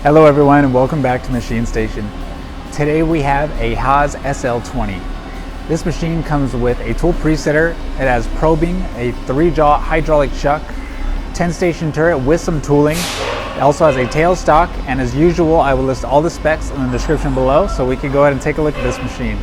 Hello everyone and welcome back to MachineStation. Today we have a Haas SL-20. This machine comes with a tool presetter. It has probing, a 3-jaw hydraulic chuck, 10-station turret with some tooling. It also has a tailstock, and as usual I will list all the specs in the description below so we can go ahead and take a look at this machine.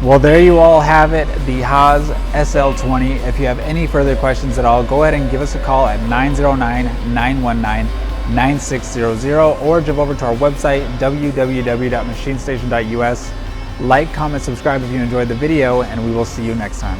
Well, there you all have it, the Haas SL-20. If you have any further questions at all, go ahead and give us a call at 909-919-9600 or jump over to our website, www.machinestation.us. Like, comment, subscribe if you enjoyed the video, and we will see you next time.